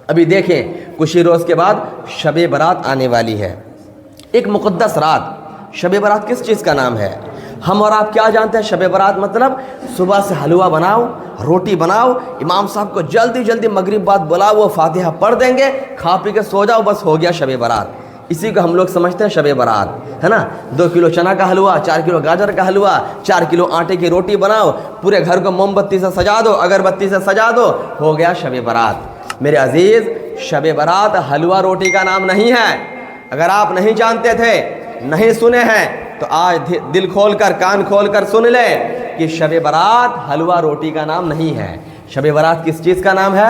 ابھی دیکھیں کچھ ہی روز کے بعد شب برات آنے والی ہے، ایک مقدس رات۔ شب برات کس چیز کا نام ہے؟ ہم اور آپ کیا جانتے ہیں شب برات مطلب؟ صبح سے حلوہ بناؤ، روٹی بناؤ، امام صاحب کو جلدی جلدی مغرب بعد بلاؤ، وہ فاتحہ پڑھ دیں گے، کھا پی کے سو جاؤ، بس ہو گیا شب برات۔ اسی کو ہم لوگ سمجھتے ہیں شب برات، ہے نا؟ 2 کلو چنا کا حلوہ، 4 کلو گاجر کا حلوہ، 4 کلو آٹے کی روٹی بناؤ، پورے گھر کو موم بتی سے سجا دو، اگربتی سے سجا دو، ہو گیا شب برات۔ میرے عزیز، شب برات حلوہ روٹی کا نام نہیں ہے۔ اگر آپ نہیں جانتے تھے، نہیں سنے ہیں، تو آج دل کھول کر کان کھول کر سن لیں کہ شب برات حلوہ روٹی کا نام نہیں ہے۔ شب برات کس چیز کا نام ہے؟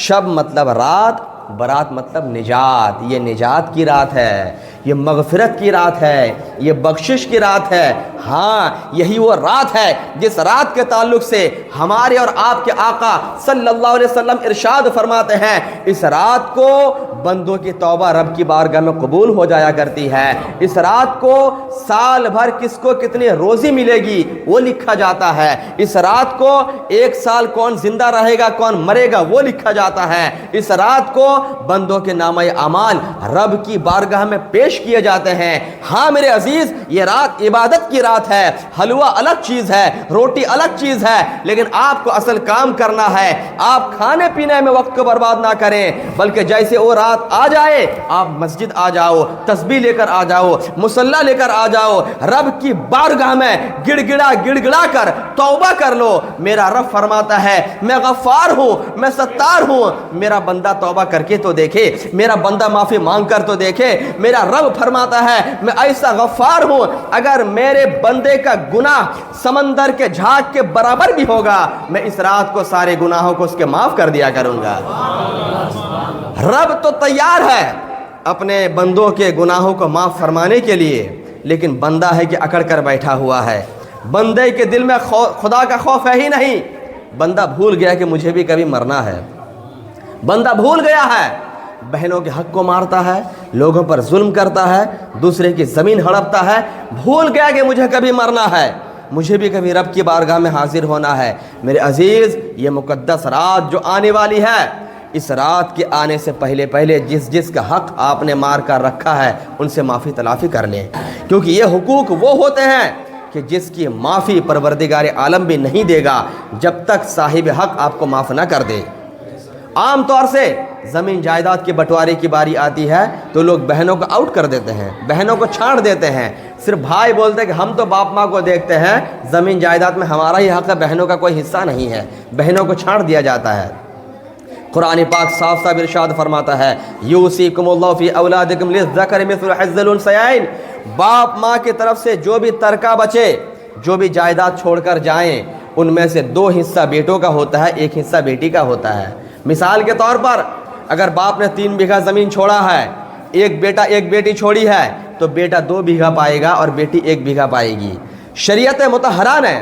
شب مطلب رات، برات مطلب نجات۔ یہ نجات کی رات ہے، یہ مغفرت کی رات ہے، یہ بخشش کی رات ہے۔ ہاں، یہی وہ رات ہے جس رات کے تعلق سے ہمارے اور آپ کے آقا صلی اللہ علیہ وسلم ارشاد فرماتے ہیں، اس رات کو بندوں کی توبہ رب کی بارگاہ میں قبول ہو جایا کرتی ہے۔ اس رات کو سال بھر کس کو کتنی روزی ملے گی وہ لکھا جاتا ہے۔ اس رات کو 1 سال کون زندہ رہے گا کون مرے گا وہ لکھا جاتا ہے۔ اس رات کو بندوں کے نامہ اعمال رب کی بارگاہ میں پیش کیے جاتے ہیں۔ ہاں میرے عزیز، یہ رات عبادت کی رات ہے۔ حلوہ الگ چیز ہے، روٹی الگ چیز ہے، لیکن آپ کو اصل کام کرنا ہے۔ آپ کھانے پینے میں وقت کو برباد نہ کریں، بلکہ جیسے وہ رات آ جائے آپ مسجد آ جاؤ، تسبیح لے کر آ جاؤ، مصلی لے کر آ جاؤ، رب کی بارگاہ میں گڑ گڑا کر توبہ کر لو۔ میرا رب فرماتا ہے میں غفار ہوں، میں ستار ہوں، میرا بندہ توبہ کر کے تو دیکھے، میرا بندہ معافی مانگ کر تو دیکھے۔ میرا رب فرماتا ہے میں ایسا غفار ہوں، اگر میرے بندے کا گناہ سمندر کے جھاگ کے برابر بھی ہوگا، میں اس رات کو سارے گناہوں کو اس کے معاف کر دیا کروں گا۔ رب تو تیار ہے اپنے بندوں کے گناہوں کو معاف فرمانے کے لیے، لیکن بندہ ہے کہ اکڑ کر بیٹھا ہوا ہے۔ بندے کے دل میں خدا کا خوف ہے ہی نہیں۔ بندہ بھول گیا کہ مجھے بھی کبھی مرنا ہے، بندہ بھول گیا ہے، بہنوں کے حق کو مارتا ہے، لوگوں پر ظلم کرتا ہے، دوسرے کی زمین ہڑپتا ہے، بھول گیا کہ مجھے کبھی مرنا ہے، مجھے بھی کبھی رب کی بارگاہ میں حاضر ہونا ہے۔ میرے عزیز، یہ مقدس رات جو آنے والی ہے، اس رات کے آنے سے پہلے جس کا حق آپ نے مار کر رکھا ہے ان سے معافی تلافی کر لیں، کیونکہ یہ حقوق وہ ہوتے ہیں کہ جس کی معافی پروردگار عالم بھی نہیں دے گا جب تک صاحب حق آپ کو معاف نہ کر دے۔ عام طور سے زمین جائیداد کے بٹوارے کی باری آتی ہے تو لوگ بہنوں کو آؤٹ کر دیتے ہیں، بہنوں کو چھاڑ دیتے ہیں، صرف بھائی بولتے ہیں کہ ہم تو باپ ماں کو دیکھتے ہیں، زمین جائیداد میں ہمارا ہی حق ہے، بہنوں کا کوئی حصہ نہیں ہے، بہنوں کو چھاڑ دیا جاتا ہے۔ قرآن پاک صاف صاف ارشاد فرماتا ہے یوصیکم اللہ فی اولادکم للذکر مثل حظ الانثیین، باپ ماں کی طرف سے جو بھی ترکہ بچے، جو بھی جائیداد چھوڑ کر جائیں، ان میں سے 2 حصہ بیٹوں کا ہوتا ہے، 1 حصہ بیٹی کا ہوتا ہے۔ مثال کے طور پر اگر باپ نے 3 بیگھہ زمین چھوڑا ہے، 1 بیٹا 1 بیٹی چھوڑی ہے، تو بیٹا 2 بیگھہ پائے گا اور بیٹی 1 بیگھہ پائے گی۔ شریعت مطہرہ نے،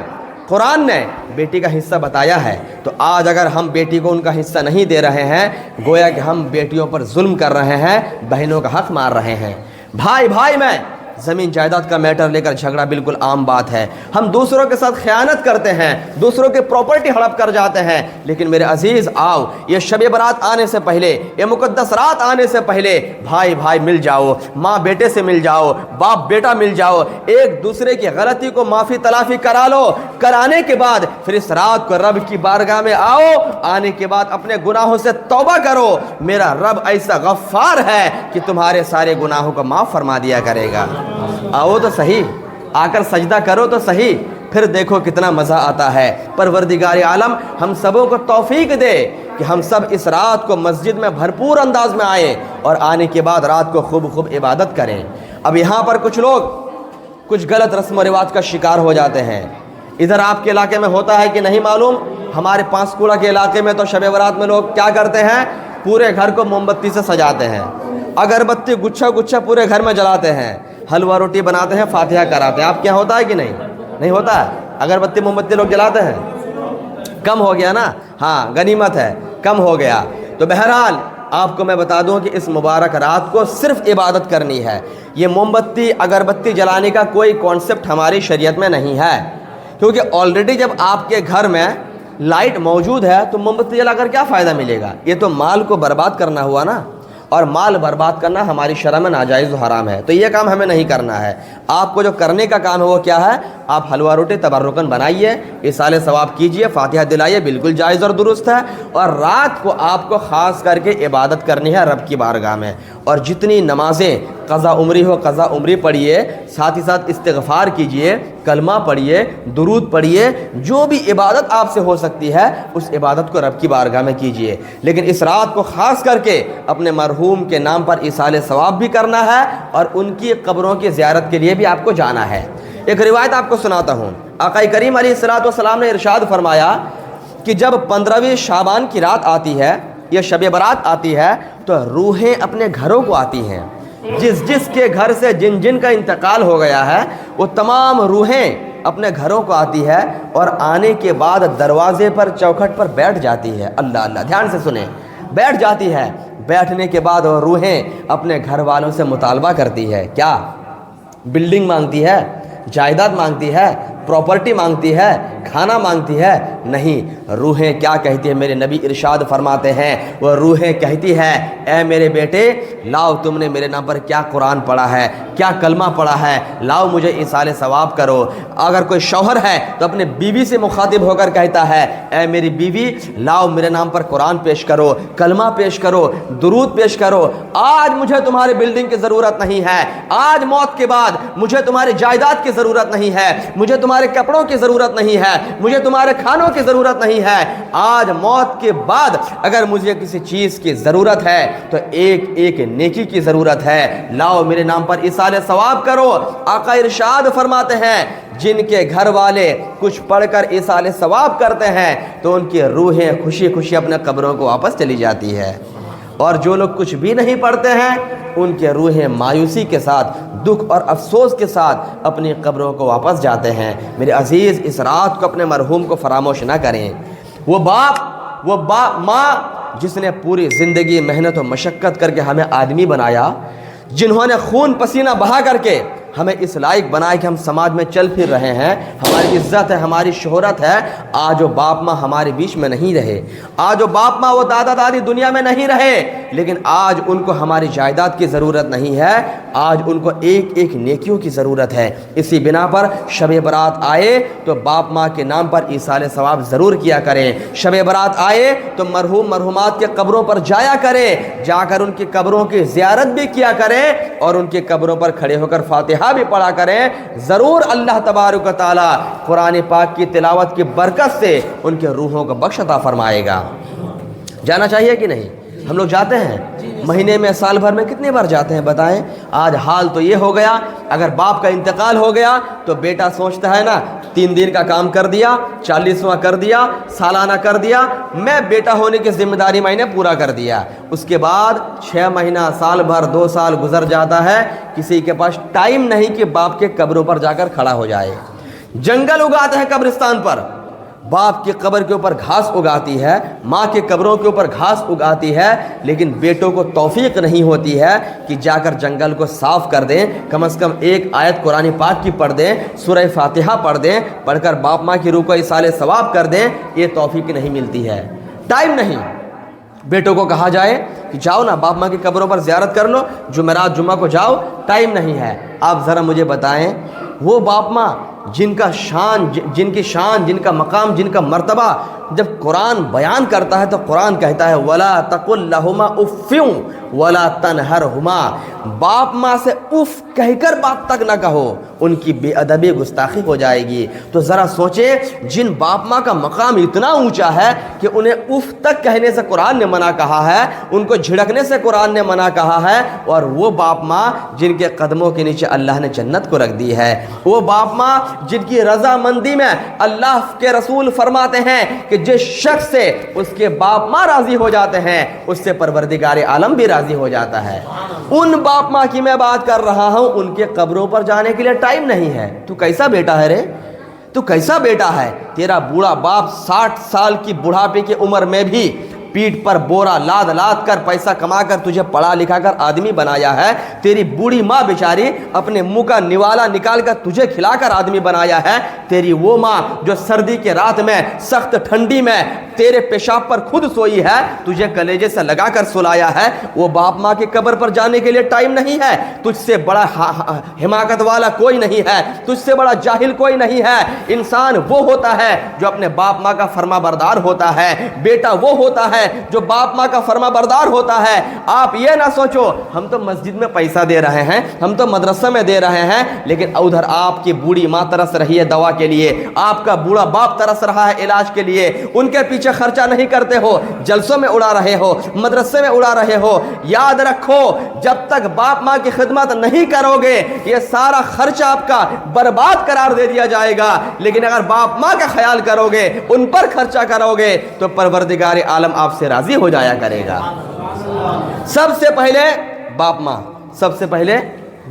قرآن نے بیٹی کا حصہ بتایا ہے، تو آج اگر ہم بیٹی کو ان کا حصہ نہیں دے رہے ہیں، گویا کہ ہم بیٹیوں پر ظلم کر رہے ہیں، بہنوں کا حق مار رہے ہیں۔ بھائی میں زمین جائیداد کا میٹر لے کر جھگڑا بالکل عام بات ہے، ہم دوسروں کے ساتھ خیانت کرتے ہیں، دوسروں کے پراپرٹی ہڑپ کر جاتے ہیں، لیکن میرے عزیز آؤ، یہ شب برات آنے سے پہلے، یہ مقدس رات آنے سے پہلے بھائی مل جاؤ، ماں بیٹے سے مل جاؤ، باپ بیٹا مل جاؤ، ایک دوسرے کی غلطی کو معافی تلافی کرا لو، کرانے کے بعد پھر اس رات کو رب کی بارگاہ میں آؤ، آنے کے بعد اپنے گناہوں سے توبہ کرو۔ میرا رب ایسا غفار ہے کہ تمہارے سارے گناہوں کو معاف فرما دیا کرے گا۔ آؤ تو صحیح، آ کر سجدہ کرو تو صحیح، پھر دیکھو کتنا مزہ آتا ہے۔ پروردگار عالم ہم سبوں کو توفیق دے کہ ہم سب اس رات کو مسجد میں بھرپور انداز میں آئیں اور آنے کے بعد رات کو خوب عبادت کریں۔ اب یہاں پر کچھ لوگ کچھ غلط رسم و رواج کا شکار ہو جاتے ہیں۔ ادھر آپ کے علاقے میں ہوتا ہے کہ نہیں معلوم، ہمارے پانسکوڑا کے علاقے میں تو شب برات میں لوگ کیا کرتے ہیں، پورے گھر کو موم بتی سے سجاتے ہیں، اگربتی گچھا پورے گھر میں جلاتے ہیں، حلوہ روٹی بناتے ہیں، فاتحہ کراتے ہیں۔ آپ کیا ہوتا ہے کہ نہیں ہوتا ہے؟ اگربتی موم بتی لوگ جلاتے ہیں؟ کم ہو گیا نا؟ ہاں، غنیمت ہے، کم ہو گیا۔ تو بہرحال آپ کو میں بتا دوں کہ اس مبارک رات کو صرف عبادت کرنی ہے۔ یہ موم بتی اگربتی جلانے کا کوئی کانسیپٹ ہماری شریعت میں نہیں ہے، کیونکہ آلریڈی جب آپ کے گھر میں لائٹ موجود ہے تو موم بتی جلا کر کیا فائدہ ملے گا؟ یہ تو مال کو برباد کرنا ہوا نا، اور مال برباد کرنا ہماری شرع میں ناجائز و حرام ہے، تو یہ کام ہمیں نہیں کرنا ہے۔ آپ کو جو کرنے کا کام ہے وہ کیا ہے؟ آپ حلوہ روٹی تبرکن بنائیے، ایصال ثواب کیجئے، فاتحہ دلائیے، بالکل جائز اور درست ہے۔ اور رات کو آپ کو خاص کر کے عبادت کرنی ہے رب کی بارگاہ میں، اور جتنی نمازیں قضا عمری ہو قضا عمری پڑھیے، ساتھ ہی ساتھ استغفار کیجئے، کلمہ پڑھیے، درود پڑھیے، جو بھی عبادت آپ سے ہو سکتی ہے اس عبادت کو رب کی بارگاہ میں کیجئے۔ لیکن اس رات کو خاص کر کے اپنے مرحوم کے نام پر ایصال ثواب بھی کرنا ہے، اور ان کی قبروں کی زیارت کے لیے بھی آپ کو جانا ہے۔ ایک روایت آپ کو سناتا ہوں، آقا کریم علیہ السلام نے ارشاد فرمایا کہ جب 15ویں شعبان کی رات آتی ہے یا شب برات آتی ہے تو روحیں اپنے گھروں کو آتی ہیں۔ جس کے گھر سے جن کا انتقال ہو گیا ہے وہ تمام روحیں اپنے گھروں کو آتی ہے، اور آنے کے بعد دروازے پر چوکھٹ پر بیٹھ جاتی ہے۔ اللہ اللہ، دھیان سے سنیں، بیٹھ جاتی ہے۔ بیٹھنے کے بعد وہ روحیں اپنے گھر والوں سے مطالبہ کرتی ہے، کیا؟ بلڈنگ مانگتی ہے، جائیداد مانگتی ہے، پراپرٹی مانگتی ہے، کھانا مانگتی ہے؟ نہیں، روحیں کیا کہتی ہیں؟ میرے نبی ارشاد فرماتے ہیں، وہ روحیں کہتی ہے، اے میرے بیٹے، لاؤ تم نے میرے نام پر کیا قرآن پڑھا ہے، کیا کلمہ پڑھا ہے، لاؤ مجھے ایصال ثواب کرو۔ اگر کوئی شوہر ہے تو اپنے بیوی سے مخاطب ہو کر کہتا ہے، اے میری بیوی، لاؤ میرے نام پر قرآن پیش کرو، کلمہ پیش کرو، درود پیش کرو۔ آج مجھے تمہاری بلڈنگ کی ضرورت نہیں ہے، آج موت کے بعد مجھے تمہاری جائیداد کی ضرورت نہیں ہے، مجھے تمہارے کپڑوں کی ضرورت نہیں ہے، مجھے تمہارے کھانوں کی ضرورت نہیں ہے۔ آج موت کے بعد اگر مجھے کسی چیز کی ضرورت ہے تو ایک نیکی کی ضرورت ہے، لاؤ میرے نام پر ایصال ثواب کرو۔ آقا ارشاد فرماتے ہیں، جن کے گھر والے کچھ پڑھ کر ایصال ثواب کرتے ہیں تو ان کی روحیں خوشی خوشی اپنے قبروں کو واپس چلی جاتی ہے، اور جو لوگ کچھ بھی نہیں پڑھتے ہیں ان کے روحیں مایوسی کے ساتھ، دکھ اور افسوس کے ساتھ اپنی قبروں کو واپس جاتے ہیں۔ میرے عزیز، اس رات کو اپنے مرحوم کو فراموش نہ کریں۔ وہ ماں جس نے پوری زندگی محنت و مشقت کر کے ہمیں آدمی بنایا، جنہوں نے خون پسینہ بہا کر کے ہمیں اس لائق بنائے کہ ہم سماج میں چل پھر رہے ہیں، ہماری عزت ہے، ہماری شہرت ہے، آج وہ باپ ماں ہمارے بیچ میں نہیں رہے، آج وہ باپ ماں وہ دادا دادی دنیا میں نہیں رہے، لیکن آج ان کو ہماری جائیداد کی ضرورت نہیں ہے، آج ان کو ایک نیکیوں کی ضرورت ہے۔ اسی بنا پر شب برات آئے تو باپ ماں کے نام پر ایصال ثواب ضرور کیا کریں۔ شب برات آئے تو مرحوم مرحومات کے قبروں پر جایا کریں، جا کر ان کی قبروں کی زیارت بھی کیا کریں، اور ان کی قبروں پر کھڑے ہو کر فاتحہ بھی پڑھا کریں۔ ضرور اللہ تبارک و تعالی قرآن پاک کی تلاوت کی برکت سے ان کے روحوں کو بخش عطا فرمائے گا۔ جانا چاہیے کہ نہیں؟ ہم لوگ جاتے ہیں، مہینے میں سال بھر میں کتنی بار جاتے ہیں بتائیں؟ آج حال تو یہ ہو گیا، اگر باپ کا انتقال ہو گیا تو بیٹا سوچتا ہے نا، 3 دن کا کام کر دیا، 40واں کر دیا، سالانہ کر دیا، میں بیٹا ہونے کی ذمہ داری میں نے پورا کر دیا۔ اس کے بعد 6 مہینہ، سال بھر، 2 سال گزر جاتا ہے، کسی کے پاس ٹائم نہیں کہ باپ کے قبروں پر جا کر کھڑا ہو جائے۔ جنگل اگاتے ہیں قبرستان پر، باپ کی قبر کے اوپر گھاس اگاتی ہے، ماں کے قبروں کے اوپر گھاس اگاتی ہے، لیکن بیٹوں کو توفیق نہیں ہوتی ہے کہ جا کر جنگل کو صاف کر دیں، کم از کم ایک آیت قرآن پاک کی پڑھ دیں، سورہ فاتحہ پڑھ دیں، پڑھ کر باپ ماں کی روح کو ایصال ثواب کر دیں۔ یہ توفیق نہیں ملتی ہے، ٹائم نہیں۔ بیٹوں کو کہا جائے کہ جاؤ نا باپ ماں کی قبروں پر زیارت کر لو، جمعرات جمعہ کو جاؤ، ٹائم نہیں ہے۔ آپ ذرا مجھے بتائیں، وہ باپ ماں جن کا شان، جن کا مقام، جن کا مرتبہ جب قرآن بیان کرتا ہے تو قرآن کہتا ہے وَلَا تَقُلْ لَهُمَا اُفٍّ وَلَا تَنْهَرْهُمَا، باپ ماں سے اف کہہ کر بات تک نہ کہو، ان کی بے ادبی گستاخی ہو جائے گی۔ تو ذرا سوچیں، جن باپ ماں کا مقام اتنا اونچا ہے کہ انہیں اف تک کہنے سے قرآن نے منع کہا ہے، ان کو جھڑکنے سے قرآن نے منع کہا ہے، اور وہ باپ ماں جن کے قدموں کے نیچے اللہ نے جنت کو رکھ دی ہے، وہ باپ ماں جن کی رضا مندی میں اللہ کے رسول فرماتے ہیں کہ جس شخص سے اس کے باپ ماں راضی ہو جاتے ہیں اس سے پروردگار عالم بھی راضی ہو جاتا ہے۔ ان باپ ماں کی میں بات کر رہا ہوں، ان کے قبروں پر جانے کے لیے ٹائم نہیں ہے۔ تو کیسا بیٹا ہے رے؟ تو کیسا بیٹا ہے؟ تیرا بوڑھا باپ 60 سال کی بڑھاپے کی عمر میں بھی پیٹھ پر بورا لاد لاد کر پیسہ کما کر تجھے پڑھا لکھا کر آدمی بنایا ہے، تیری بوڑھی ماں بیچاری اپنے منہ کا نوالا نکال کر تجھے کھلا کر آدمی بنایا ہے، تیری وہ ماں جو سردی کے رات میں سخت ٹھنڈی میں تیرے پیشاب پر خود سوئی ہے، تجھے کلیجے سے لگا کر سلایا ہے، وہ باپ ماں کی قبر پر جانے کے لیے ٹائم نہیں ہے۔ تجھ سے بڑا حماقت والا کوئی نہیں ہے، تجھ سے بڑا جاہل کوئی نہیں ہے۔ انسان وہ ہوتا ہے جو اپنے باپ ماں کا فرما بردار ہوتا ہے، بیٹا وہ ہوتا ہے جو باپ ماں کا فرما بردار ہوتا ہے۔ آپ یہ نہ سوچو ہم تو مسجد میں پیسہ دے رہے ہیں، ہم تو مدرسہ میں دے رہے ہیں، لیکن ادھر آپ کی بوڑھی ماں ترس رہی ہے دوا کے لیے، آپ کا بوڑھا باپ ترس رہا ہے علاج کے لیے، ان کے پیچھے خرچہ نہیں کرتے ہو، جلسوں میں اڑا رہے ہو، مدرسے میں اڑا رہے ہو۔ یاد رکھو جب تک باپ ماں کی خدمت نہیں کرو گے یہ سارا خرچہ آپ کا برباد قرار دے دیا جائے گا، لیکن اگر باپ ماں کا خیال کرو گے، ان پر خرچہ کرو گے تو پروردگار عالم آپ سے راضی ہو جایا کرے گا۔ سب سے پہلے باپ ماں، سب سے پہلے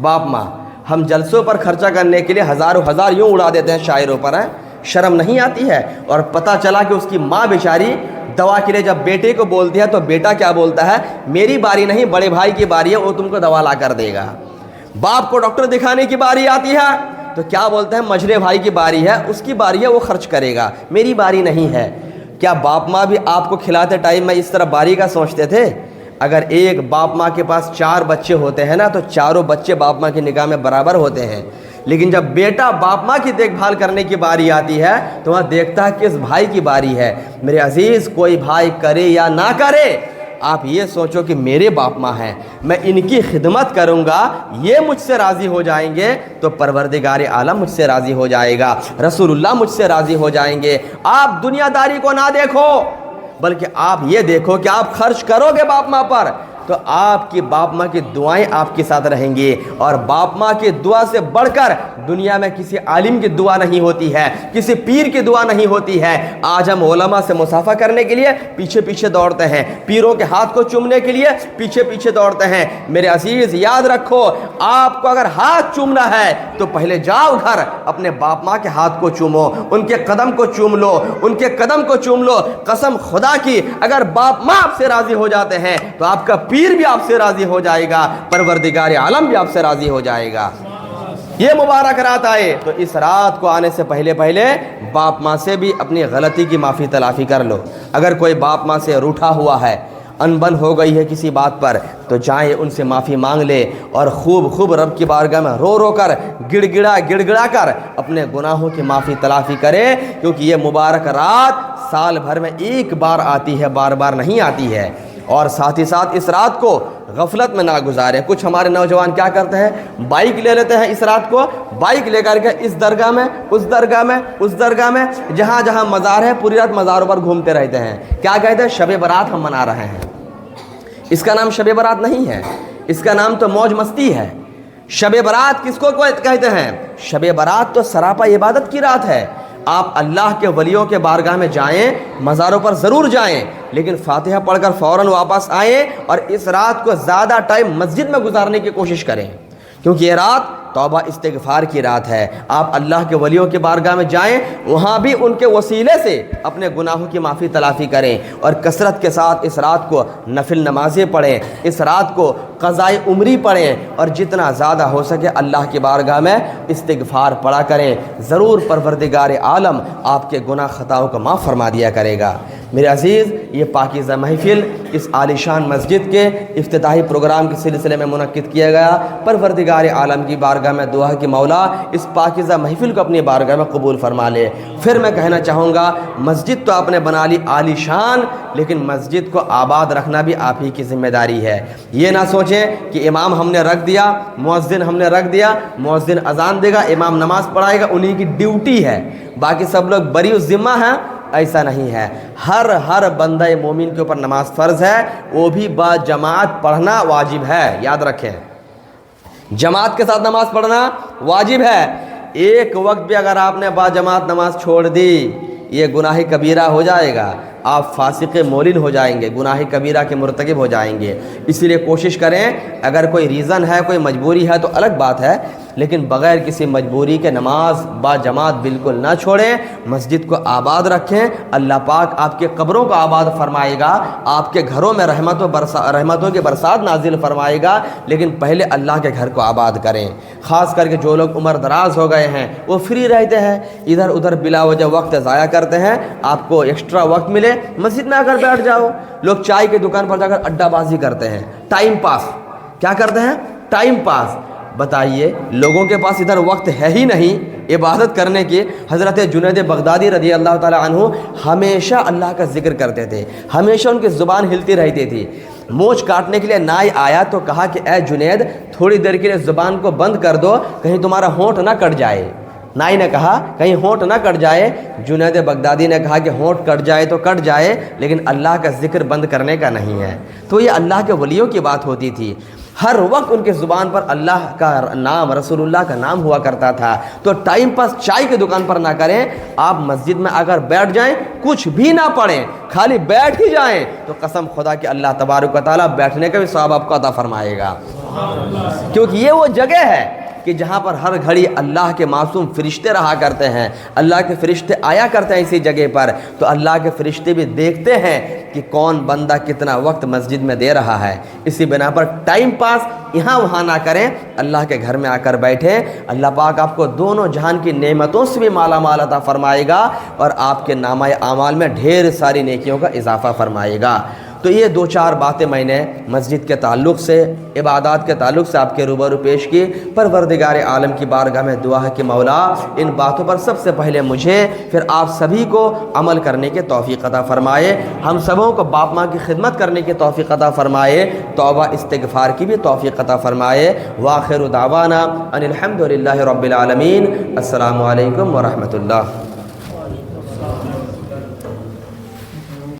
باپ ماں۔ ہم جلسوں پر خرچہ کرنے کے لیے ہزاروں ہزار یوں اڑا دیتے ہیں شاعروں پر، شرم نہیں آتی ہے؟ اور پتہ چلا کہ اس کی ماں بیچاری دوا کے لیے جب بیٹے کو بولتی ہے تو بیٹا کیا بولتا ہے؟ میری باری نہیں، بڑے بھائی کی باری ہے، وہ تم کو دوا لا کر دے گا۔ باپ کو ڈاکٹر دکھانے کی باری آتی ہے تو کیا بولتے ہیں؟ مجرے بھائی کی باری ہے، اس کی باری ہے، وہ خرچ کرے گا، میری باری نہیں ہے۔ کیا باپ ماں بھی آپ کو کھلاتے ٹائم میں اس طرح باری کا سوچتے تھے؟ اگر ایک باپ ماں کے پاس 4 بچے ہوتے ہیں نا تو چاروں بچے باپ ماں کی نگاہ میں برابر ہوتے ہیں، لیکن جب بیٹا باپ ماں کی دیکھ بھال کرنے کی باری آتی ہے تو وہاں دیکھتا ہے کس بھائی کی باری ہے۔ میرے عزیز، کوئی بھائی کرے یا نہ کرے، آپ یہ سوچو کہ میرے باپ ماں ہیں، میں ان کی خدمت کروں گا، یہ مجھ سے راضی ہو جائیں گے تو پروردگار عالم مجھ سے راضی ہو جائے گا، رسول اللہ مجھ سے راضی ہو جائیں گے۔ آپ دنیا داری کو نہ دیکھو، بلکہ آپ یہ دیکھو کہ آپ خرچ کرو گے باپ ماں پر تو آپ کی باپ ماں کی دعائیں آپ کے ساتھ رہیں گی، اور باپ ماں کی دعا سے بڑھ کر دنیا میں کسی عالم کی دعا نہیں ہوتی ہے، کسی پیر کی دعا نہیں ہوتی ہے۔ آج ہم علماء سے مصافحہ کرنے کے لیے پیچھے پیچھے دوڑتے ہیں، پیروں کے ہاتھ کو چومنے کے لیے پیچھے پیچھے دوڑتے ہیں۔ میرے عزیز یاد رکھو، آپ کو اگر ہاتھ چومنا ہے تو پہلے جاؤ گھر، اپنے باپ ماں کے ہاتھ کو چومو، ان کے قدم کو چوم لو، ان کے قدم کو چوم لو۔ قسم خدا کی اگر باپ ماں آپ سے راضی ہو جاتے ہیں تو آپ کا پیر بھی آپ سے راضی ہو جائے گا، پروردگار عالم بھی آپ سے راضی ہو جائے گا۔ یہ مبارک رات آئے تو اس رات کو آنے سے پہلے باپ ماں سے بھی اپنی غلطی کی معافی تلافی کر لو۔ اگر کوئی باپ ماں سے روٹھا ہوا ہے، انبن ہو گئی ہے کسی بات پر، تو جائیں ان سے معافی مانگ لے اور خوب رب کی بارگاہ میں رو رو کر گڑ گڑا کر اپنے گناہوں کی معافی تلافی کرے، کیونکہ یہ مبارک رات سال بھر میں ایک بار آتی ہے، بار بار نہیں آتی ہے۔ اور ساتھ ہی ساتھ اس رات کو غفلت میں نہ گزاریں۔ کچھ ہمارے نوجوان کیا کرتے ہیں؟ بائک لے لیتے ہیں، اس رات کو بائک لے کر کے اس درگاہ میں اس درگاہ میں اس درگاہ میں، جہاں جہاں مزار ہے پوری رات مزاروں پر گھومتے رہتے ہیں۔ کیا کہتے ہیں؟ شب برات ہم منا رہے ہیں۔ اس کا نام شب برات نہیں ہے، اس کا نام تو موج مستی ہے۔ شب برات کس کو کہتے ہیں؟ شب برات تو سراپا عبادت کی رات ہے۔ آپ اللہ کے ولیوں کے بارگاہ میں جائیں، مزاروں پر ضرور جائیں، لیکن فاتحہ پڑھ کر فوراً واپس آئیں اور اس رات کو زیادہ ٹائم مسجد میں گزارنے کی کوشش کریں، کیونکہ یہ رات توبہ استغفار کی رات ہے۔ آپ اللہ کے ولیوں کے بارگاہ میں جائیں، وہاں بھی ان کے وسیلے سے اپنے گناہوں کی معافی تلافی کریں، اور کثرت کے ساتھ اس رات کو نفل نمازیں پڑھیں، اس رات کو قضائے عمری پڑھیں، اور جتنا زیادہ ہو سکے اللہ کی بارگاہ میں استغفار پڑھا کریں۔ ضرور پروردگار عالم آپ کے گناہ خطاؤں کو معاف فرما دیا کرے گا۔ میرے عزیز، یہ پاکیزہ محفل اس عالیشان مسجد کے افتتاحی پروگرام کے سلسلے میں منعقد کیا گیا۔ پروردگار عالم کی بارگاہ میں دعا ہے کہ مولا اس پاکیزہ محفل کو اپنی بارگاہ میں قبول فرما لے۔ پھر میں کہنا چاہوں گا، مسجد تو آپ نے بنا لی عالیشان، لیکن مسجد کو آباد رکھنا بھی آپ ہی کی ذمہ داری ہے۔ یہ نہ سوچیں کہ امام ہم نے رکھ دیا، مؤذن ہم نے رکھ دیا، مؤذن اذان دے گا، امام نماز پڑھائے گا، انہی کی ڈیوٹی ہے، باقی سب لوگ بری الذمہ ہیں۔ ایسا نہیں ہے، ہر بندہ مومن کے اوپر نماز فرض ہے، وہ بھی با جماعت پڑھنا واجب ہے۔ یاد رکھیں، جماعت کے ساتھ نماز پڑھنا واجب ہے۔ ایک وقت بھی اگر آپ نے با جماعت نماز چھوڑ دی، یہ گناہ کبیرہ ہو جائے گا، آپ فاسق مولن ہو جائیں گے، گناہ کبیرہ کے مرتکب ہو جائیں گے۔ اسی لیے کوشش کریں، اگر کوئی ریزن ہے، کوئی مجبوری ہے تو الگ بات ہے، لیکن بغیر کسی مجبوری کے نماز با جماعت بالکل نہ چھوڑیں، مسجد کو آباد رکھیں، اللہ پاک آپ کے قبروں کو آباد فرمائے گا، آپ کے گھروں میں رحمتوں کی برسات نازل فرمائے گا، لیکن پہلے اللہ کے گھر کو آباد کریں۔ خاص کر کے جو لوگ عمر دراز ہو گئے ہیں وہ فری رہتے ہیں، ادھر ادھر بلا وجہ وقت ضائع کرتے ہیں، آپ کو ایکسٹرا وقت ملے مسجد میں آ کر بیٹھ جاؤ۔ لوگ چائے کی دکان پر جا کر اڈا بازی کرتے ہیں، ٹائم پاس، کیا کرتے ہیں؟ Time pass. بتائیے لوگوں کے پاس ادھر وقت ہے ہی نہیں عبادت کرنے کی۔ حضرت جنید بغدادی رضی اللہ تعالی عنہ ہمیشہ اللہ کا ذکر کرتے تھے، ہمیشہ ان کی زبان ہلتی رہتی تھی۔ مونچھ کاٹنے کے لیے نائی آیا تو کہا کہ اے جنید تھوڑی دیر کے لیے زبان کو بند کر دو، کہیں تمہارا ہونٹ نہ کٹ جائے۔ نائی نے کہا کہیں ہونٹ نہ کٹ جائے۔ جنید بغدادی نے کہا کہ ہونٹ کٹ جائے تو کٹ جائے، لیکن اللہ کا ذکر بند کرنے کا نہیں ہے۔ تو یہ اللہ کے ولیوں کی بات ہوتی تھی، ہر وقت ان کے زبان پر اللہ کا نام، رسول اللہ کا نام ہوا کرتا تھا۔ تو ٹائم پاس چائے کی دکان پر نہ کریں، آپ مسجد میں آ کر بیٹھ جائیں، کچھ بھی نہ پڑھیں، خالی بیٹھ ہی جائیں، تو قسم خدا کہ اللہ تبارک و تعالیٰ بیٹھنے کا بھی ثواب آپ کو عطا فرمائے گا، کیونکہ یہ وہ جگہ ہے کہ جہاں پر ہر گھڑی اللہ کے معصوم فرشتے رہا کرتے ہیں، اللہ کے فرشتے آیا کرتے ہیں اسی جگہ پر، تو اللہ کے فرشتے بھی دیکھتے ہیں کہ کون بندہ کتنا وقت مسجد میں دے رہا ہے۔ اسی بنا پر ٹائم پاس یہاں وہاں نہ کریں، اللہ کے گھر میں آ کر بیٹھیں، اللہ پاک آپ کو دونوں جہان کی نعمتوں سے بھی مالا مال عطا فرمائے گا اور آپ کے نامہ اعمال میں ڈھیر ساری نیکیوں کا اضافہ فرمائے گا۔ تو یہ دو چار باتیں میں نے مسجد کے تعلق سے، عبادات کے تعلق سے آپ کے روبرو پیش کی۔ پروردگار عالم کی بارگاہ میں دعا ہے کہ مولا ان باتوں پر سب سے پہلے مجھے پھر آپ سبھی کو عمل کرنے کے توفیق عطا فرمائے، ہم سبوں کو باپ ماں کی خدمت کرنے کی توفیق عطا فرمائے، توبہ استغفار کی بھی توفیق عطا فرمائے۔ وآخر دعوانا ان الحمد للہ رب العالمین۔ السلام علیکم ورحمۃ اللہ۔